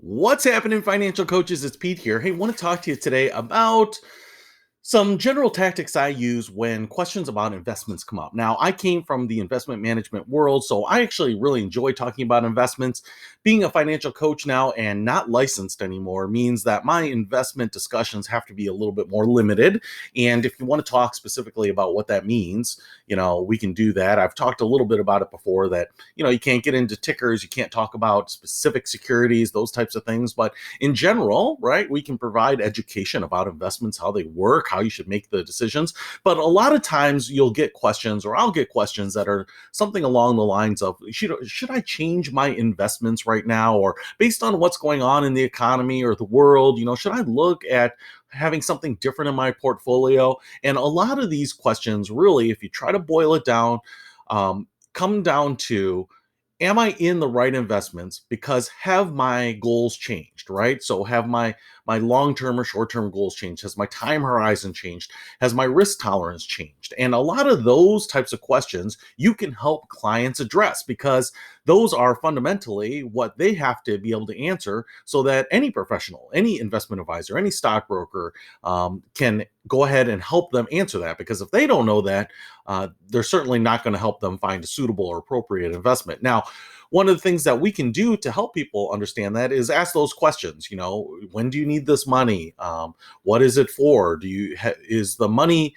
What's happening, financial coaches? It's Pete here. Hey, want to talk to you today about some general tactics I use when questions about investments come up. Now, I came from the investment management world, so I actually really enjoy talking about investments. Being a financial coach now and not licensed anymore means that my investment discussions have to be a little bit more limited. And if you want to talk specifically about what that means, we can do that. I've talked a little bit about it before that, you can't get into tickers, you can't talk about specific securities, those types of things. But in general, right, we can provide education about investments, how they work, how you should make the decisions. But a lot of times you'll get questions, or I'll get questions that are something along the lines of, should I change my investments right now? Or based on what's going on in the economy or the world, should I look at having something different in my portfolio? And a lot of these questions, really, if you try to boil it down, come down to, am I in the right investments? Because have my goals changed, right? So have my long-term or short-term goals changed? Has my time horizon changed? Has my risk tolerance changed? And a lot of those types of questions you can help clients address, because those are fundamentally what they have to be able to answer, so that any professional, any investment advisor, any stockbroker can go ahead and help them answer that. Because if they don't know that, they're certainly not going to help them find a suitable or appropriate investment. Now, one of the things that we can do to help people understand that is ask those questions. When do you need this money? What is it for? Is the money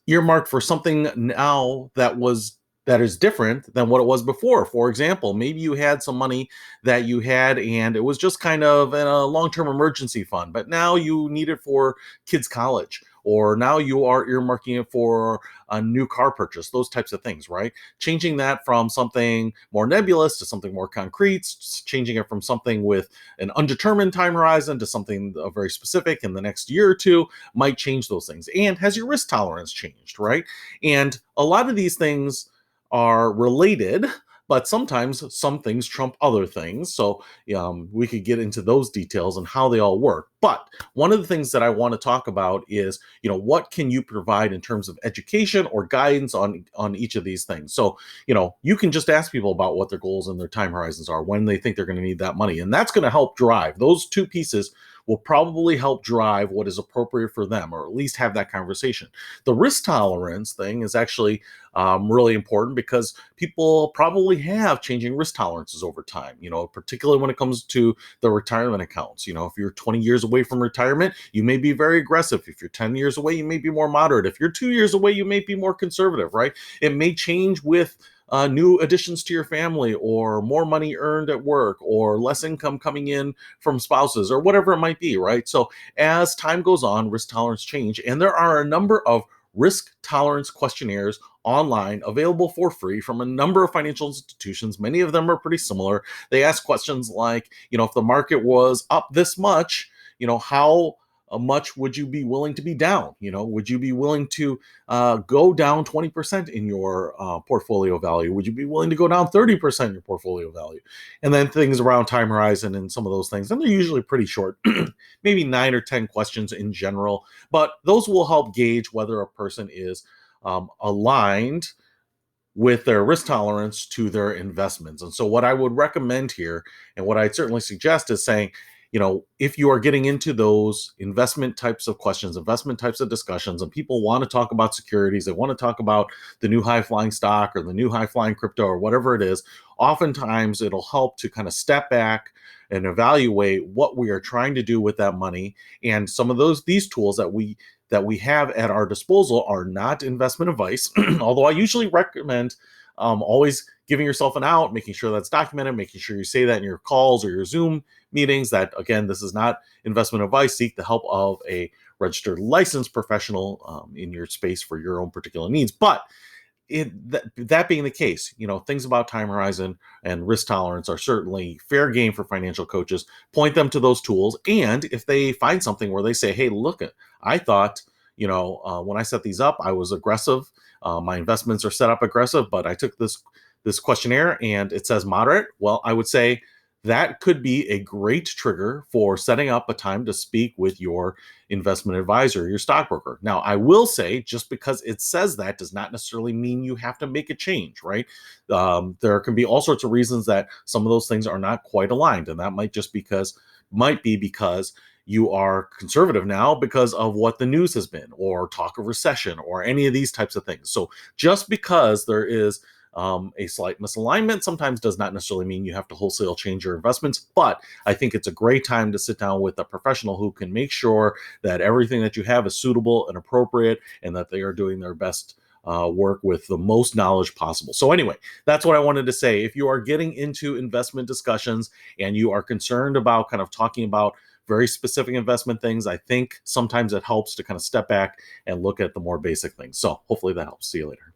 earmarked for something now that is different than what it was before? For example, maybe you had some money that you had and it was just kind of in a long-term emergency fund, but now you need it for kids' college, or now you are earmarking it for a new car purchase, those types of things, right? Changing that from something more nebulous to something more concrete, changing it from something with an undetermined time horizon to something very specific in the next year or two might change those things. And has your risk tolerance changed, right? And a lot of these things are related, but sometimes some things trump other things. So we could get into those details and how they all work. But one of the things that I want to talk about is, what can you provide in terms of education or guidance on each of these things? So, you can just ask people about what their goals and their time horizons are, when they think they're going to need that money. And that's going to help drive. Those two pieces will probably help drive what is appropriate for them, or at least have that conversation. The risk tolerance thing is actually really important, because people probably have changing risk tolerances over time, particularly when it comes to the retirement accounts. If you're 20 years away from retirement, you may be very aggressive. If you're 10 years away, you may be more moderate. If you're 2 years away, you may be more conservative, right? It may change with new additions to your family, or more money earned at work, or less income coming in from spouses, or whatever it might be, right? So as time goes on, risk tolerance change, and there are a number of risk tolerance questionnaires online available for free from a number of financial institutions. Many of them are pretty similar. They ask questions like, if the market was up this much, how much would you be willing to be down? Would you be willing to go down 20% in your portfolio value? Would you be willing to go down 30% in your portfolio value? And then things around time horizon and some of those things. And they're usually pretty short, maybe 9 or 10 questions in general. But those will help gauge whether a person is aligned with their risk tolerance to their investments. And so what I would recommend here, and what I'd certainly suggest, is saying, if you are getting into those investment types of questions, investment types of discussions, and people want to talk about securities, they want to talk about the new high flying stock or the new high flying crypto or whatever it is, oftentimes it'll help to kind of step back and evaluate what we are trying to do with that money. And some of these tools that we have at our disposal are not investment advice, although I usually recommend always giving yourself an out, making sure that's documented, making sure you say that in your calls or your Zoom meetings, that, again, this is not investment advice. Seek the help of a registered licensed professional in your space for your own particular needs. But that being the case, things about time horizon and risk tolerance are certainly fair game for financial coaches. Point them to those tools. And if they find something where they say, hey, look, I thought, when I set these up, I was aggressive. My investments are set up aggressive, but I took this questionnaire and it says moderate. Well, I would say that could be a great trigger for setting up a time to speak with your investment advisor, your stockbroker. Now, I will say, just because it says that does not necessarily mean you have to make a change, right? There can be all sorts of reasons that some of those things are not quite aligned, and that might be because you are conservative now because of what the news has been, or talk of recession, or any of these types of things. So just because there is a slight misalignment sometimes does not necessarily mean you have to wholesale change your investments. But I think it's a great time to sit down with a professional who can make sure that everything that you have is suitable and appropriate, and that they are doing their best work with the most knowledge possible. So anyway, that's what I wanted to say. If you are getting into investment discussions and you are concerned about kind of talking about very specific investment things, I think sometimes it helps to kind of step back and look at the more basic things. So hopefully that helps. See you later.